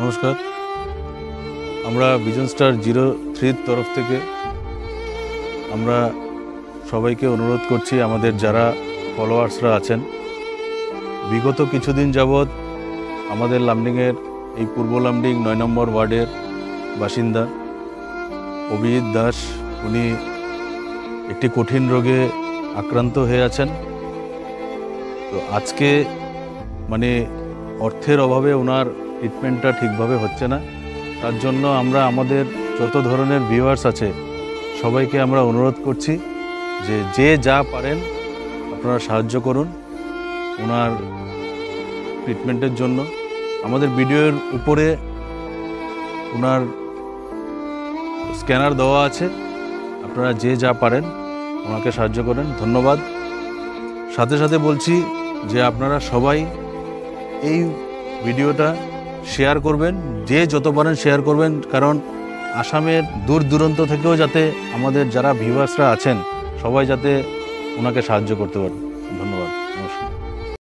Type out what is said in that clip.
নমস্কার। আমরা vision star 03 তরফ থেকে আমরা সবাইকে অনুরোধ করছি, আমাদের যারা ফলোয়ার্সরা আছেন, বিগত কিছুদিন যাবৎ আমাদের লামডিংয়ের এই পূর্ব লামডিং ৯ নম্বর ওয়ার্ডের বাসিন্দা অভিজিৎ দাস, উনি একটি কঠিন রোগে আক্রান্ত হয়ে আছেন। তো আজকে অর্থের অভাবে ওনার ট্রিটমেন্টটা ঠিকভাবে হচ্ছে না। তার জন্য আমরা আমাদের যত ধরনের ভিউয়ার্স আছে সবাইকে আমরা অনুরোধ করছি যে যা পারেন আপনারা সাহায্য করুন ওনার ট্রিটমেন্টের জন্য। আমাদের ভিডিওর উপরে ওনার স্ক্যানার দেওয়া আছে, আপনারা যে যা পারেন ওনাকে সাহায্য করেন। ধন্যবাদ। সাথে সাথে বলছি যে আপনারা সবাই এই ভিডিওটা শেয়ার করবেন, যে যত পারেন শেয়ার করবেন, কারণ আসামের দূর দূরান্ত থেকেও যাতে আমাদের যারা ভিউয়ার্সরা আছেন সবাই যাতে ওনাকে সাহায্য করতে পারেন। ধন্যবাদ।